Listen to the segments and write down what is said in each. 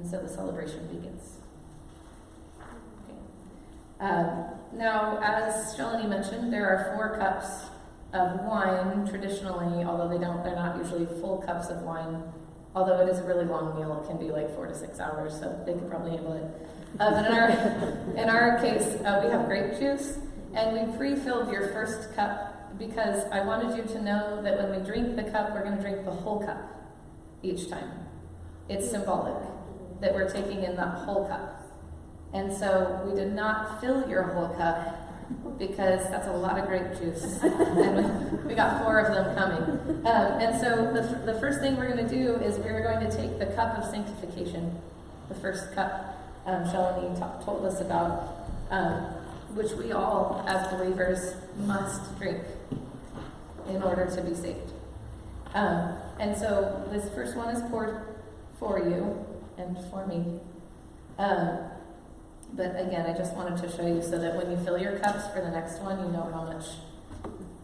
And so the celebration begins. Okay. Now, as Shelanie mentioned, there are 4 cups of wine traditionally, although they're not usually full cups of wine. Although it is a really long meal, it can be like 4 to 6 hours, so they could probably handle it. But in our case, we have grape juice, and we pre-filled your first cup because I wanted you to know that when we drink the cup, we're going to drink the whole cup each time. It's symbolic that we're taking in the whole cup. And so we did not fill your whole cup because that's a lot of grape juice. And we got 4 of them coming. And so the first thing we're going to do is we're going to take the cup of sanctification, the first cup Shelanie told us about, which we all, as believers, must drink in order to be saved. And so this first one is poured for you and for me. But again, I just wanted to show you so that when you fill your cups for the next one, you know how much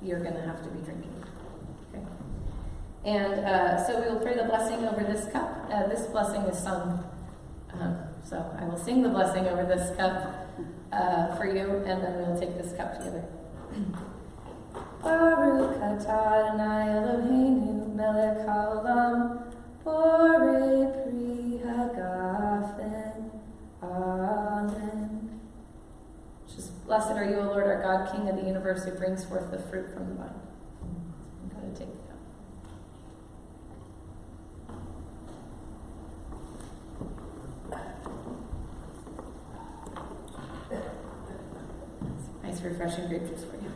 you're going to have to be drinking. Okay? And so we will pray the blessing over this cup. This blessing is sung. So I will sing the blessing over this cup for you, and then we'll take this cup together. Baruch atah Adonai Eloheinu melech haolam borei pri hagafen. Amen. Just blessed are you, O Lord, our God, King of the universe, who brings forth the fruit from the vine. I'm going to take the cup. Nice, refreshing grape juice for you.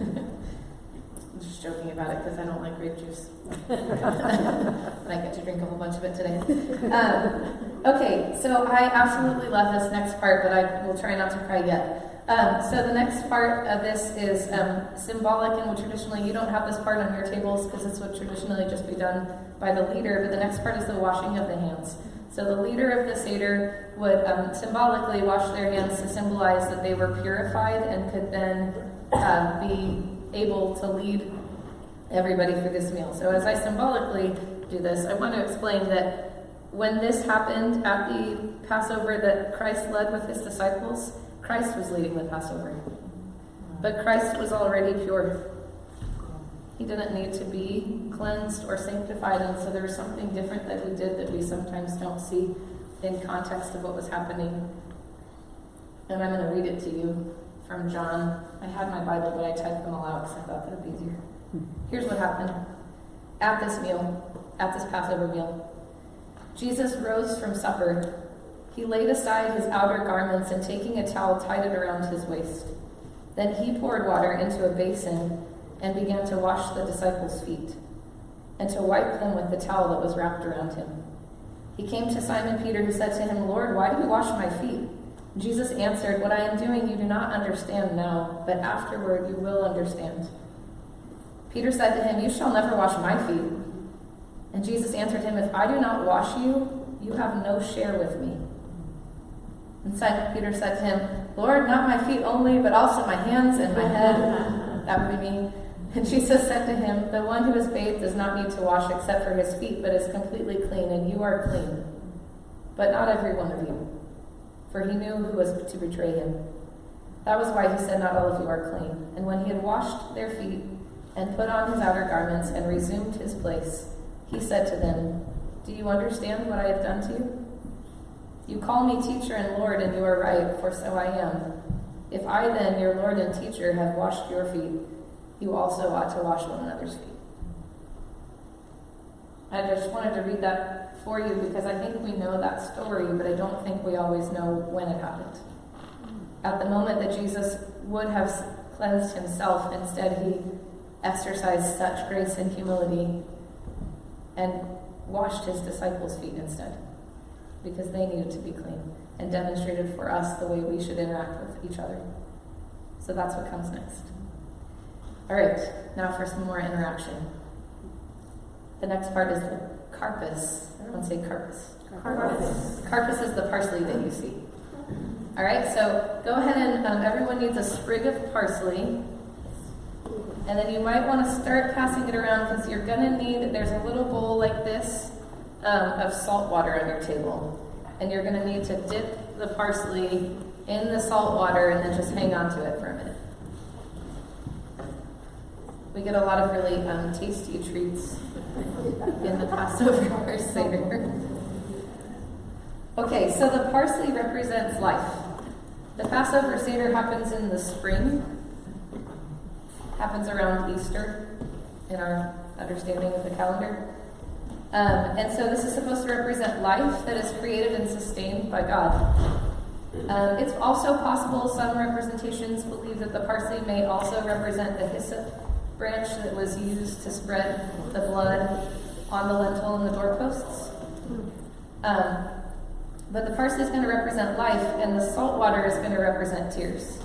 I'm just joking about it because I don't like grape juice. And I get to drink a whole bunch of it today. Okay, so I absolutely love this next part, but I will try not to cry yet. So the next part of this is symbolic, and traditionally you don't have this part on your tables because this would traditionally just be done by the leader, but the next part is the washing of the hands. So the leader of the Seder would symbolically wash their hands to symbolize that they were purified and could then be able to lead everybody through this meal. So as I symbolically do this, I want to explain that when this happened at the Passover that Christ led with his disciples, Christ was leading the Passover. But Christ was already pure. He didn't need to be cleansed or sanctified, and so there was something different that he did that we sometimes don't see in context of what was happening. And I'm going to read it to you from John. I had my Bible, but I typed them all out because I thought that would be easier. Here's what happened. At this Passover meal, Jesus rose from supper. He laid aside his outer garments and taking a towel tied it around his waist. Then he poured water into a basin and began to wash the disciples' feet and to wipe them with the towel that was wrapped around him. He came to Simon Peter, who said to him, "Lord, why do you wash my feet?" Jesus answered, "What I am doing you do not understand now, but afterward you will understand." Peter said to him, "You shall never wash my feet." And Jesus answered him, "If I do not wash you, you have no share with me." And Simon Peter said to him, "Lord, not my feet only, but also my hands and my head." That would be me. And Jesus said to him, "The one who is bathed does not need to wash except for his feet, but is completely clean, and you are clean. But not every one of you." For he knew who was to betray him. That was why he said, "Not all of you are clean." And when he had washed their feet and put on his outer garments and resumed his place, he said to them, "Do you understand what I have done to you? You call me teacher and Lord, and you are right, for so I am. If I then, your Lord and teacher, have washed your feet, you also ought to wash one another's feet." I just wanted to read that for you because I think we know that story, but I don't think we always know when it happened. At the moment that Jesus would have cleansed himself, instead he exercised such grace and humility and washed his disciples' feet instead, because they needed to be clean, and demonstrated for us the way we should interact with each other. So that's what comes next. All right, now for some more interaction. The next part is the carpus. Everyone say carpus. Carpus. Carpus is the parsley that you see. All right, so go ahead and everyone needs a sprig of parsley. And then you might want to start passing it around because you're going to need, there's a little bowl like this of salt water on your table. And you're going to need to dip the parsley in the salt water and then just hang on to it for a minute. We get a lot of really tasty treats in the Passover Seder. Okay, so the parsley represents life. The Passover Seder happens in the spring, happens around Easter in our understanding of the calendar. And so this is supposed to represent life that is created and sustained by God. It's also possible, some representations believe that the parsley may also represent the hyssop branch that was used to spread the blood on the lintel and the doorposts. But the parsley is going to represent life, and the salt water is going to represent tears.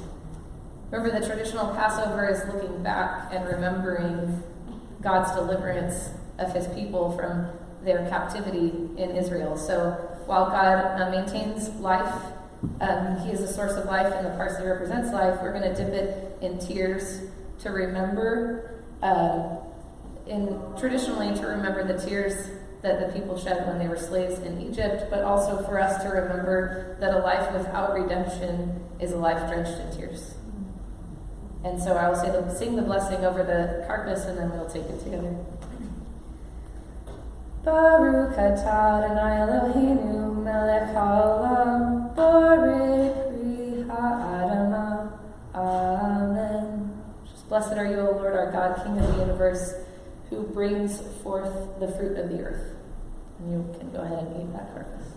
Remember, the traditional Passover is looking back and remembering God's deliverance of his people from their captivity in Israel. So while God maintains life, he is a source of life, and the parsley represents life, we're going to dip it in tears to remember, traditionally to remember the tears that the people shed when they were slaves in Egypt, but also for us to remember that a life without redemption is a life drenched in tears. And so I will sing the blessing over the carcass, and then we'll take it together. Baruch atah Adonai Eloheinu melech haolam borei pri ha'adamah. Amen. Blessed are you, O Lord, our God, King of the universe, who brings forth the fruit of the earth. And you can go ahead and eat that carcass.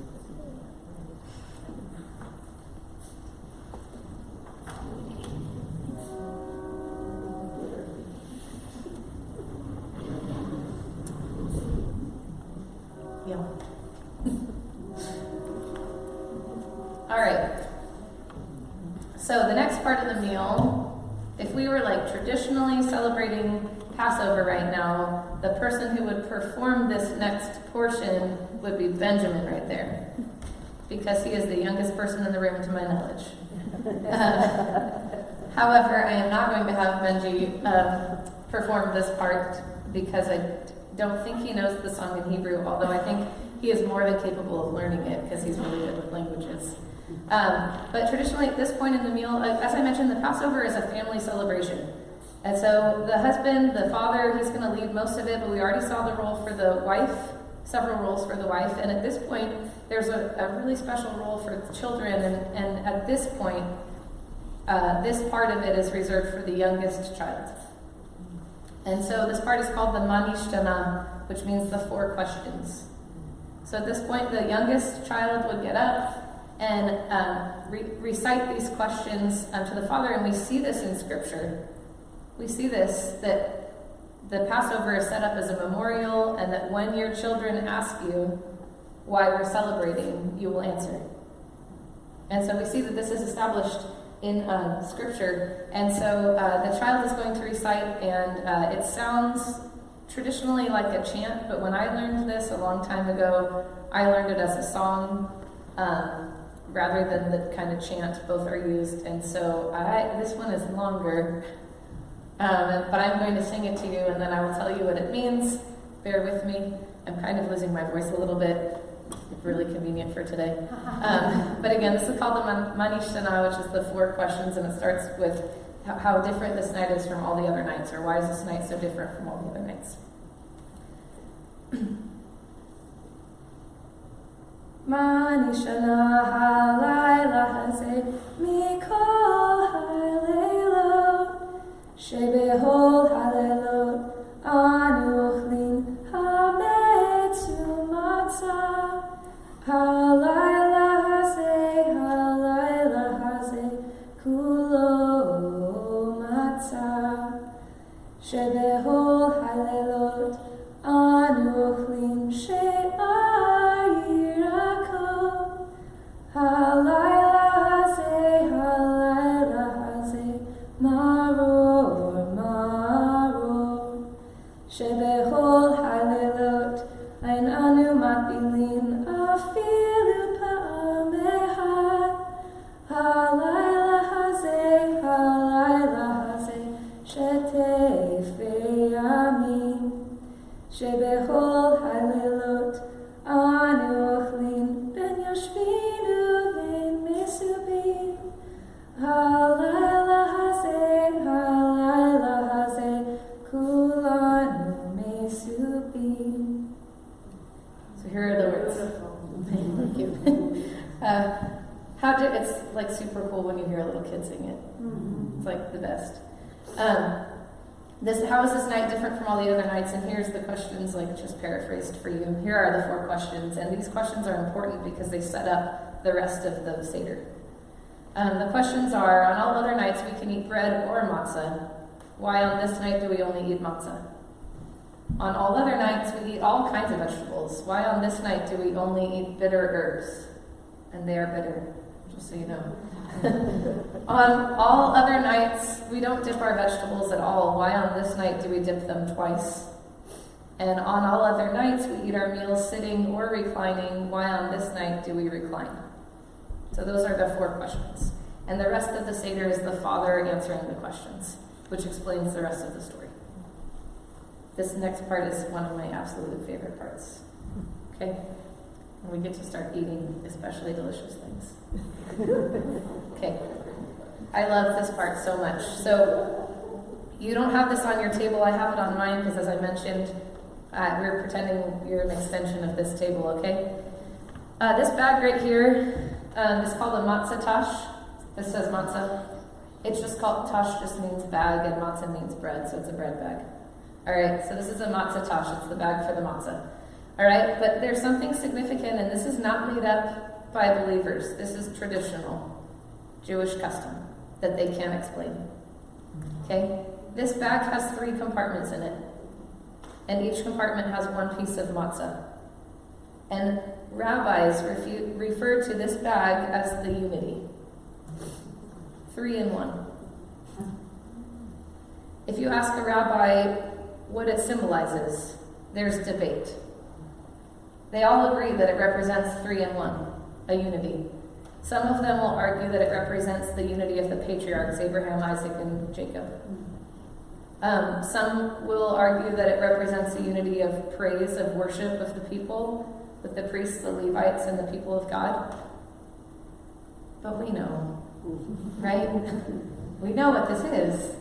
Yeah. All right. So the next part of the meal, if we were like traditionally celebrating Passover right now, the person who would perform this next portion would be Benjamin right there, because he is the youngest person in the room to my knowledge. However, I am not going to have Benji perform this part because I don't think he knows the song in Hebrew, although I think he is more than capable of learning it because he's really good with languages. But traditionally at this point in the meal, as I mentioned, the Passover is a family celebration. And so the husband, the father, he's going to lead most of it, but we already saw the role for the wife, several roles for the wife. And at this point, there's a really special role for the children. And at this point, this part of it is reserved for the youngest child. And so this part is called the Manishtana, which means the 4 questions. So at this point, the youngest child would get up and recite these questions to the father, and we see this in Scripture. We see this, that the Passover is set up as a memorial, and that when your children ask you why we're celebrating, you will answer. And so we see that this is established in Scripture. And so the child is going to recite, and it sounds traditionally like a chant, but when I learned this a long time ago, I learned it as a song rather than the kind of chant. Both are used, and so this one is longer, but I'm going to sing it to you, and then I will tell you what it means. Bear with me. I'm kind of losing my voice a little bit. Really convenient for today. But again, this is called the Manishtana, which is the 4 questions, and it starts with how different this night is from all the other nights, or why is this night so different from all the other nights. Manishana halayla hazeh mikol haleilot shebehol haleilot anu ochlin hametzu matzah halayla hazeh kulo matzah shebehol haleilot anu ochlin she'ar Halayla hazeh, maror, shebechol halelot, ein anu matbilin afilu parts. Thank you. It's like super cool when you hear a little kid sing it. It's like the best. How is this night different from all the other nights? And here's the questions, like just paraphrased for you. Here are the 4 questions, and these questions are important because they set up the rest of the Seder. The questions are, on all other nights we can eat bread or matzah. Why on this night do we only eat matzah? On all other nights we eat all kinds of vegetables. Why on this night do we only eat bitter herbs? And they are bitter, just so you know. On all other nights we don't dip our vegetables at all. Why on this night do we dip them twice? And on all other nights we eat our meals sitting or reclining. Why on this night do we recline? So those are the 4 questions. And the rest of the Seder is the Father answering the questions, which explains the rest of the story. This next part is one of my absolute favorite parts. Okay? And we get to start eating especially delicious things. Okay. I love this part so much. So you don't have this on your table. I have it on mine because, as I mentioned, we're pretending you're an extension of this table, okay? This bag right here is called a matzah tash. This says matzah. It's just called, tash just means bag, and matzah means bread, so it's a bread bag. All right, so this is a matzah tash. It's the bag for the matzah. All right, but there's something significant, and this is not made up by believers. This is traditional Jewish custom that they can't explain. Okay? This bag has 3 compartments in it, and each compartment has 1 piece of matzah. And rabbis refer to this bag as the unity. 3 in 1. If you ask a rabbi what it symbolizes, there's debate. They all agree that it represents 3 in 1, a unity. Some of them will argue that it represents the unity of the patriarchs, Abraham, Isaac, and Jacob. Some will argue that it represents the unity of praise, of worship of the people, with the priests, the Levites, and the people of God. But we know, right? We know what this is.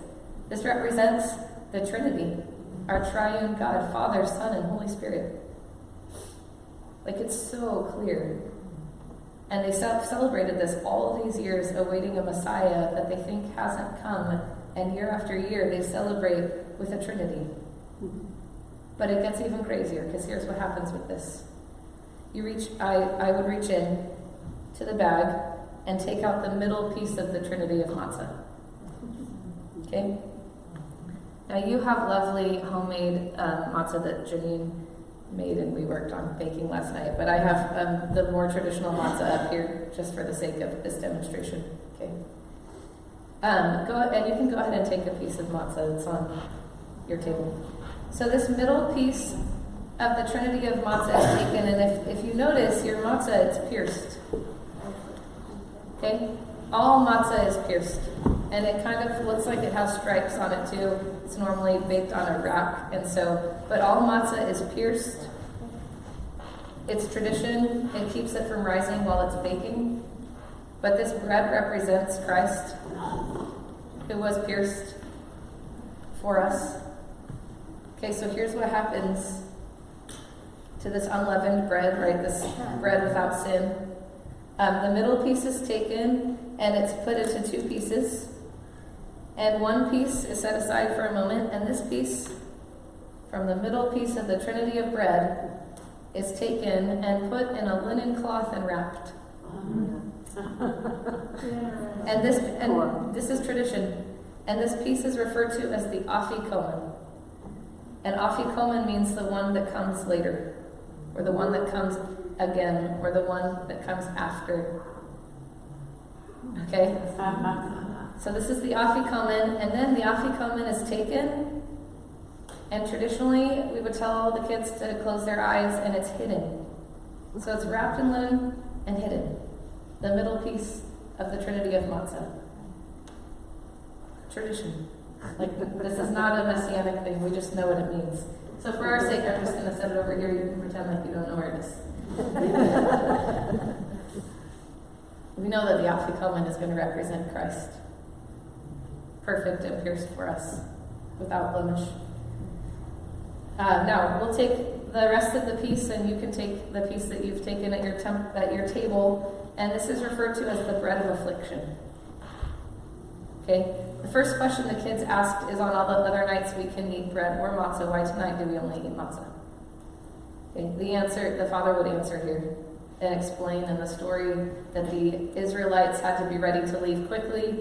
This represents the Trinity, our triune God, Father, Son, and Holy Spirit. Like, it's so clear. And they celebrated this all these years, awaiting a Messiah that they think hasn't come. And year after year, they celebrate with a Trinity. But it gets even crazier, because here's what happens with this. I would reach in to the bag and take out the middle piece of the Trinity of matzah. Okay? Now you have lovely homemade matzah that Janine made and we worked on baking last night, but I have the more traditional matzah up here just for the sake of this demonstration. Okay? And you can go ahead and take a piece of matzah. It's on your table. So this middle piece of the Trinity of matzah is taken, and if you notice, your matzah, it's pierced. Okay? All matzah is pierced. And it kind of looks like it has stripes on it too. It's normally baked on a rack, but all matzah is pierced. It's tradition. It keeps it from rising while it's baking. But this bread represents Christ, who was pierced for us. Okay, so here's what happens to this unleavened bread, right? This bread without sin. The middle piece is taken, and it's put into 2 pieces. And 1 piece is set aside for a moment, and this piece, from the middle piece of the Trinity of bread, is taken and put in a linen cloth and wrapped. And this is tradition. And this piece is referred to as the afikomen. And afikomen means the one that comes later, or the one that comes again, or the one that comes after. Okay? So this is the afikomen, and then the afikomen is taken, and traditionally we would tell all the kids to close their eyes, and it's hidden. So it's wrapped in linen and hidden. The middle piece of the Trinity of matzah. Tradition. Like, this is not a messianic thing, we just know what it means. So for our sake, I'm just going to set it over here. You can pretend like you don't know where it is. We know that the afikomen is going to represent Christ. Perfect and pierced for us, without blemish. Now, we'll take the rest of the piece, and you can take the piece that you've taken at your table, and this is referred to as the bread of affliction. Okay? The first question the kids asked is, on all the other nights we can eat bread or matzah, why tonight do we only eat matzah? Okay, the answer, the father would answer here and explain in the story that the Israelites had to be ready to leave quickly